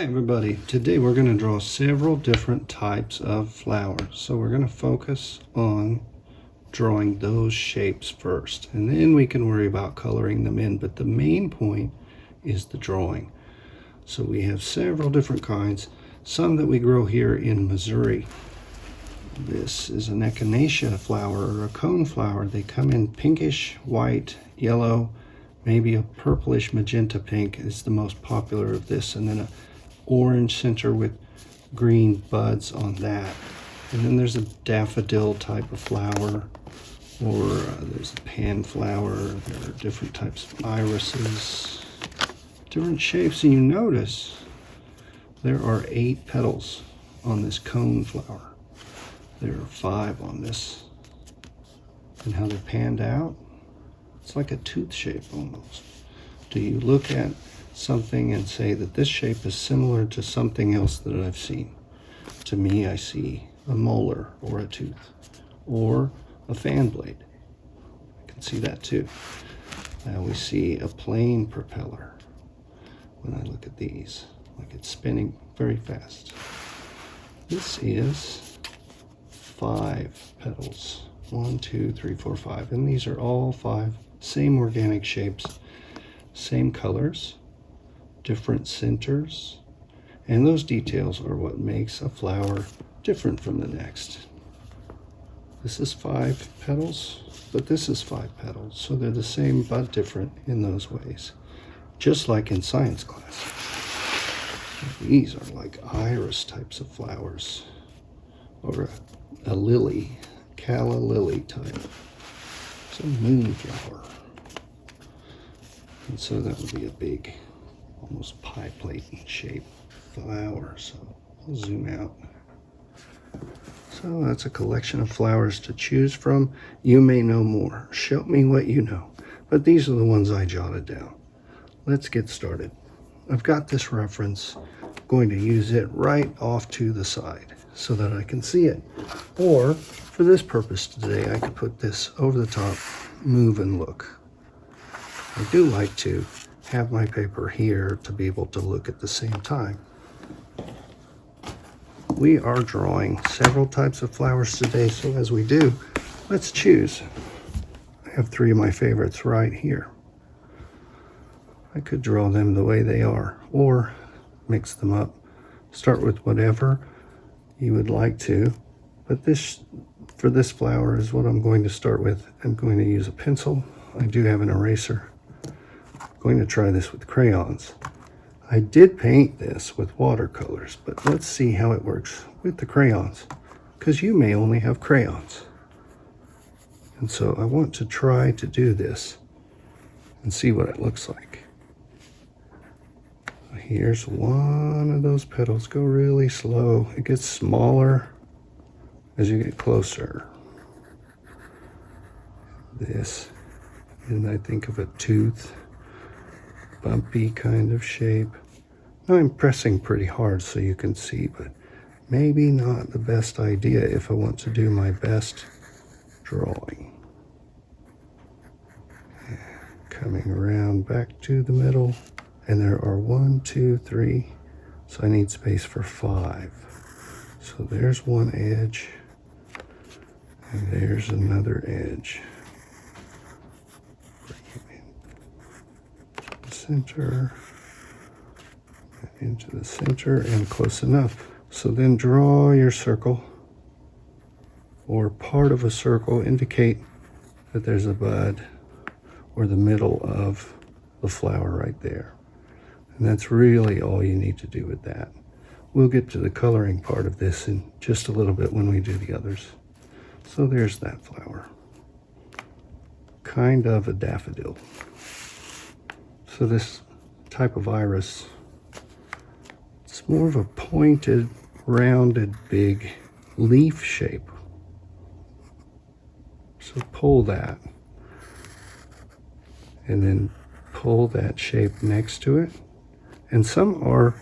Hi everybody, today we're going to draw several different types of flowers. So we're going to focus on drawing those shapes first, and then we can worry about coloring them in, but the main point is the drawing. So we have several different kinds, some that we grow here in Missouri. This is an echinacea flower or a cone flower. They come in pinkish, white, yellow, maybe a purplish magenta pink is the most popular of this, and then a orange center with green buds on that. And then there's a daffodil type of flower, or there's a pan flower. There are different types of irises, different shapes, and you notice there are 8 petals on this cone flower. There are 5 on this. And how they're panned out, it's like a tooth shape almost. Do you look at something and say that this shape is similar to something else that I've seen? To me, I see a molar or a tooth or a fan blade. I can see that too. I always see a plane propeller when I look at these, like it's spinning very fast. This is 5 petals. 1, 2, 3, 4, 5, and these are all 5 same organic shapes, same colors, different centers, and those details are what makes a flower different from the next. This is 5 petals, but this is 5 petals, so they're the same but different in those ways, just like in science class. These are like iris types of flowers, or a lily, calla lily type. It's a moonflower. And so that would be a big, almost pie plate shape flower. So I'll zoom out. So that's a collection of flowers to choose from. You may know more. Show me what you know. But these are the ones I jotted down. Let's get started. I've got this reference. I'm going to use it right off to the side so that I can see it. Or for this purpose today, I could put this over the top, move and look. I do like to have my paper here to be able to look at the same time. We are drawing several types of flowers today, so as we do, let's choose. I have 3 of my favorites right here. I could draw them the way they are, or mix them up. Start with whatever you would like to, but this, for this flower, is what I'm going to start with. I'm going to use a pencil. I do have an eraser. I'm going to try this with crayons. I did paint this with watercolors, but let's see how it works with the crayons, because you may only have crayons. And so I want to try to do this and see what it looks like. Here's one of those petals. Go really slow. It gets smaller as you get closer. This, and I think of a tooth, bumpy kind of shape. Now I'm pressing pretty hard so you can see, but maybe not the best idea if I want to do my best drawing. Coming around back to the middle, and there are 1, 2, 3, so I need space for 5. So there's one edge, and there's another edge. Center, into the center, and close enough. So then draw your circle, or part of a circle. Indicate that there's a bud, or the middle of the flower right there. And that's really all you need to do with that. We'll get to the coloring part of this in just a little bit when we do the others. So there's that flower. Kind of a daffodil. So this type of iris, it's more of a pointed, rounded, big leaf shape. So pull that, and then pull that shape next to it. And some are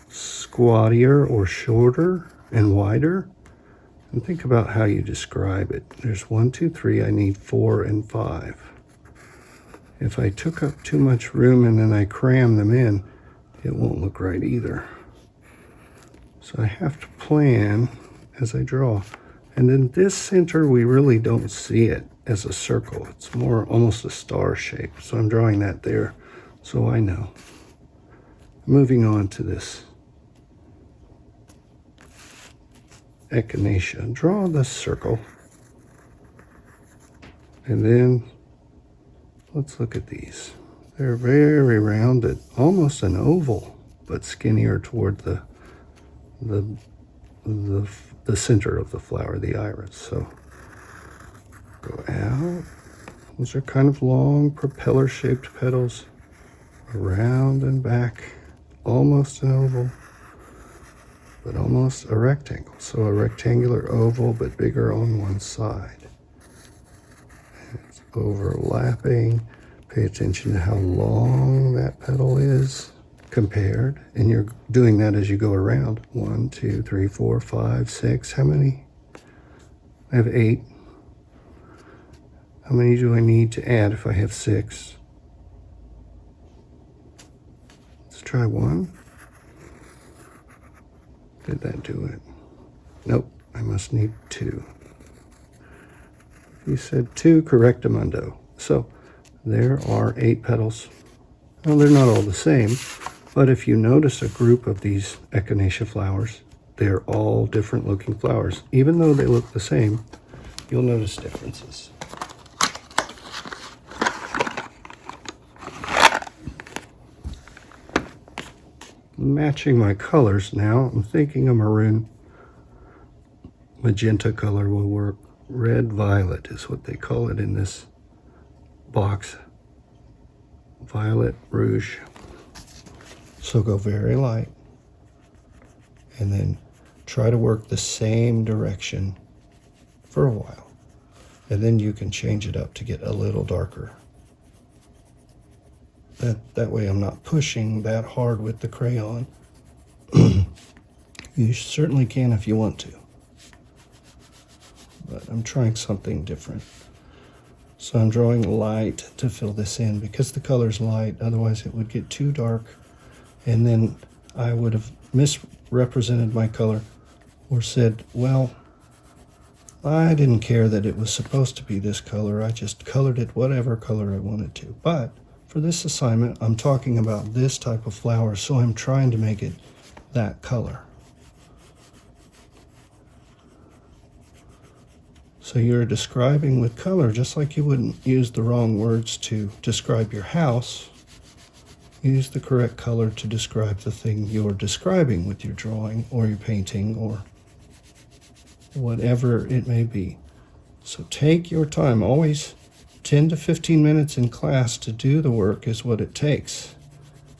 squattier or shorter and wider. And think about how you describe it. There's 1, 2, 3, I need 4 and 5. If I took up too much room and then I cram them in, it won't look right either. So I have to plan as I draw. And then this center, we really don't see it as a circle. It's more almost a star shape. So I'm drawing that there so I know. Moving on to this echinacea. Draw the circle. And then let's look at these. They're very rounded, almost an oval, but skinnier toward the center of the flower, the iris. So go out. Those are kind of long propeller-shaped petals, around and back, almost an oval, but almost a rectangle. So a rectangular oval, but bigger on one side. It's overlapping. Pay attention to how long that petal is compared, and you're doing that as you go around. 1, 2, 3, 4, 5, 6. How many? I have 8. How many do I need to add if I have 6? Let's try 1. Did that do it? Nope, I must need 2. You said 2, correctamundo. So there are 8 petals. Well, they're not all the same, but if you notice a group of these echinacea flowers, they're all different looking flowers. Even though they look the same, you'll notice differences. Matching my colors now, I'm thinking a maroon magenta color will work. Red violet is what they call it in this box. Violet rouge. So go very light and then try to work the same direction for a while, and then you can change it up to get a little darker. That way I'm not pushing that hard with the crayon. You certainly can if you want to, but I'm trying something different. So I'm drawing light to fill this in because the color's light, otherwise it would get too dark, and then I would have misrepresented my color or said, well, I didn't care that it was supposed to be this color, I just colored it whatever color I wanted to. But for this assignment, I'm talking about this type of flower, so I'm trying to make it that color. So you're describing with color, just like you wouldn't use the wrong words to describe your house. Use the correct color to describe the thing you're describing with your drawing or your painting or whatever it may be. So take your time. Always 10 to 15 minutes in class to do the work is what it takes.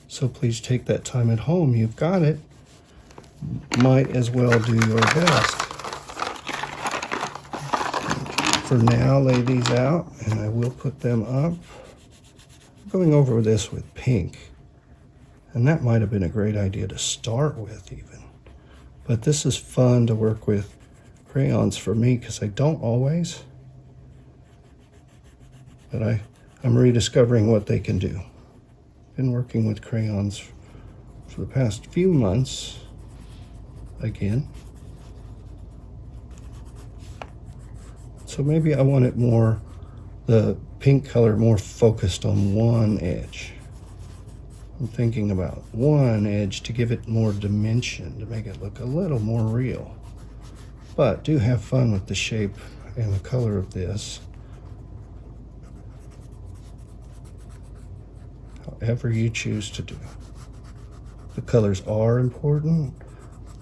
So please take that time at home. You've got it. Might as well do your best. For now, lay these out, and I will put them up. I'm going over this with pink, and that might have been a great idea to start with even. But this is fun to work with crayons for me because I don't always. But I'm rediscovering what they can do. Been working with crayons for the past few months again. So maybe I want it more, the pink color more focused on one edge. I'm thinking about one edge to give it more dimension, to make it look a little more real. But do have fun with the shape and the color of this. However you choose to do. The colors are important,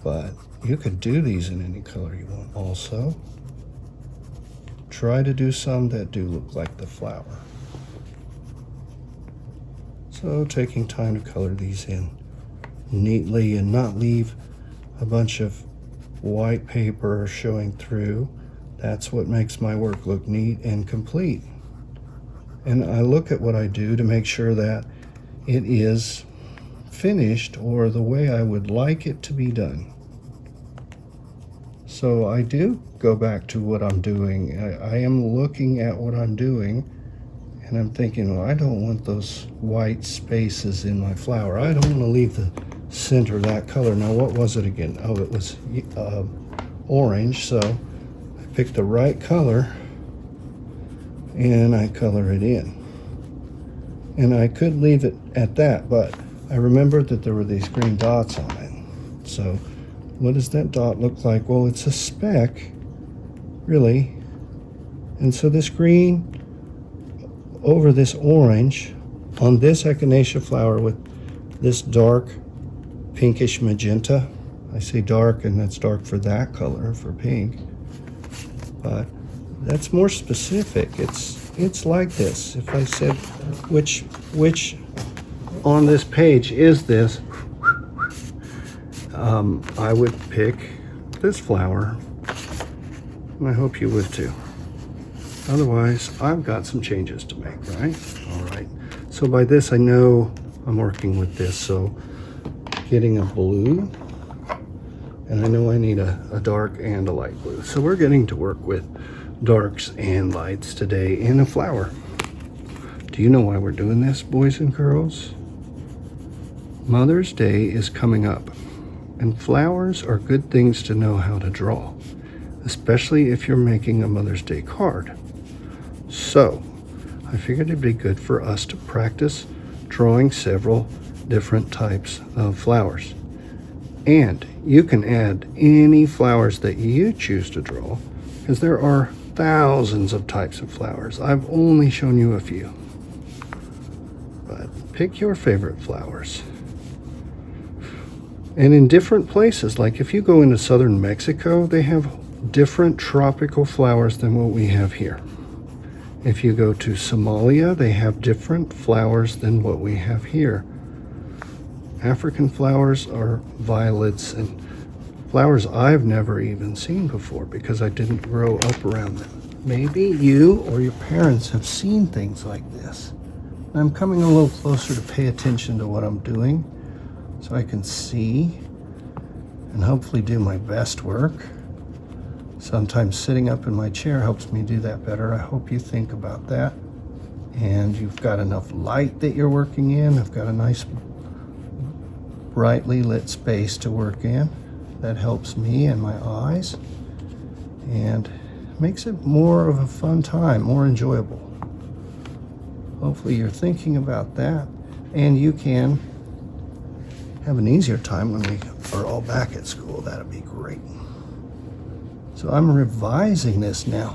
but you could do these in any color you want also. Try to do some that do look like the flower. So taking time to color these in neatly and not leave a bunch of white paper showing through. That's what makes my work look neat and complete. And I look at what I do to make sure that it is finished or the way I would like it to be done. So I do go back to what I'm doing. I am looking at what I'm doing, and I'm thinking, well, I don't want those white spaces in my flower. I don't want to leave the center that color. Now what was it again? Oh, it was orange, so I picked the right color and I color it in. And I could leave it at that, but I remembered that there were these green dots on it. So what does that dot look like? Well, it's a speck, really. And so this green over this orange on this echinacea flower with this dark pinkish magenta. I say dark, and that's dark for that color, for pink. But that's more specific. It's like this. If I said which on this page is this, I would pick this flower, and I hope you would too. Otherwise, I've got some changes to make, right? All right. So by this, I know I'm working with this. So getting a blue, and I know I need a dark and a light blue. So we're getting to work with darks and lights today in a flower. Do you know why we're doing this, boys and girls? Mother's Day is coming up, and flowers are good things to know how to draw, especially if you're making a Mother's Day card. So I figured it'd be good for us to practice drawing several different types of flowers. And you can add any flowers that you choose to draw, because there are thousands of types of flowers. I've only shown you a few. But pick your favorite flowers. And in different places, like if you go into southern Mexico, they have different tropical flowers than what we have here. If you go to Somalia, they have different flowers than what we have here. African flowers are violets and flowers I've never even seen before because I didn't grow up around them. Maybe you or your parents have seen things like this. I'm coming a little closer to pay attention to what I'm doing so I can see and hopefully do my best work. Sometimes sitting up in my chair helps me do that better. I hope you think about that. And you've got enough light that you're working in. I've got a nice brightly lit space to work in. That helps me and my eyes and makes it more of a fun time, more enjoyable. Hopefully you're thinking about that, and you can have an easier time when we are all back at school. That'd be great. So I'm revising this now.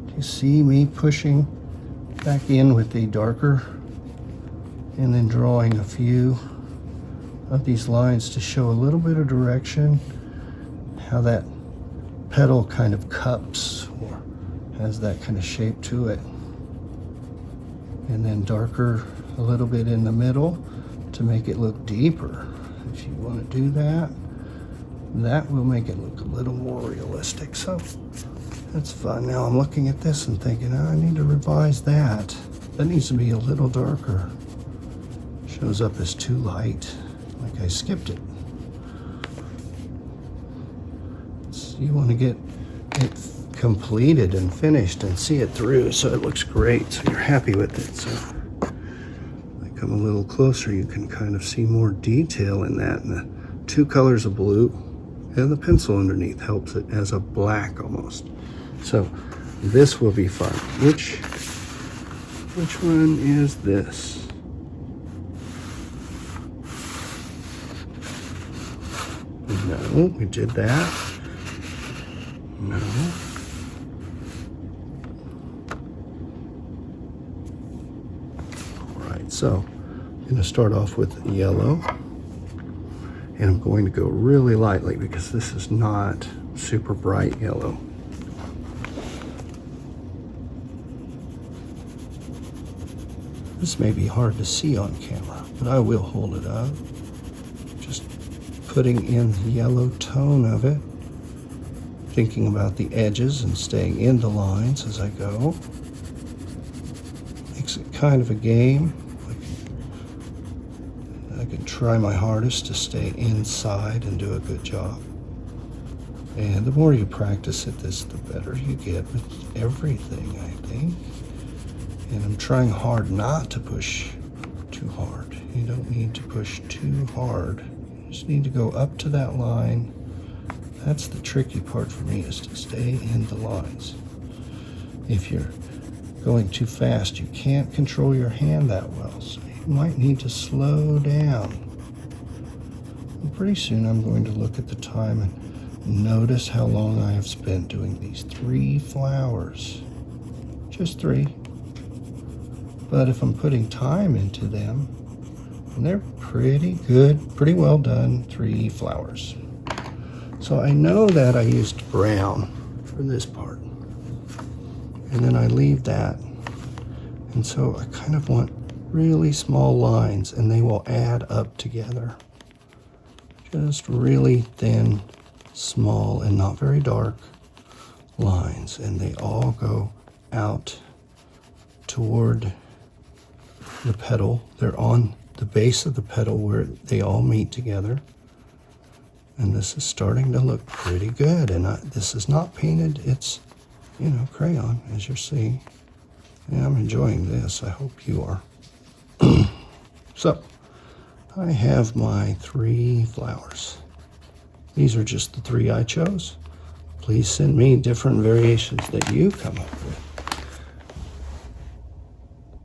Do you see me pushing back in with the darker and then drawing a few of these lines to show a little bit of direction, how that petal kind of cups or has that kind of shape to it. And then darker a little bit in the middle to make it look deeper. If you want to do that, that will make it look a little more realistic. So that's fun. Now I'm looking at this and thinking, oh, I need to revise that. That needs to be a little darker. Shows up as too light, like I skipped it. So you want to get it completed and finished and see it through so it looks great, so you're happy with it. So I come a little closer, you can kind of see more detail in that. And the two colors of blue and the pencil underneath helps it as a black almost. So this will be fun. Which one is this? No, we did that. No. All right, so I'm going to start off with yellow. And I'm going to go really lightly because this is not super bright yellow. This may be hard to see on camera, but I will hold it up. Just putting in the yellow tone of it, thinking about the edges and staying in the lines as I go. Makes it kind of a game. I can try my hardest to stay inside and do a good job. And the more you practice at this, the better you get with everything, I think. And I'm trying hard not to push too hard. You don't need to push too hard. You Just need to go up to that line. That's the tricky part for me, is to stay in the lines. If you're going too fast, you can't control your hand that well, so you might need to slow down. And pretty soon I'm going to look at the time and notice how long I have spent doing these 3 flowers. Just 3. But if I'm putting time into them, they're pretty good, pretty well done 3 flowers. So I know that I used brown for this part. And then I leave that. And so I kind of want really small lines, and they will add up together. Just really thin, small, and not very dark lines. And they all go out toward the petal. They're on the base of the petal where they all meet together. And this is starting to look pretty good. And this is not painted, it's, you know, crayon, as you're seeing. And I'm enjoying this. I hope you are. So, I have my 3 flowers. These are just the 3 I chose. Please send me different variations that you come up with.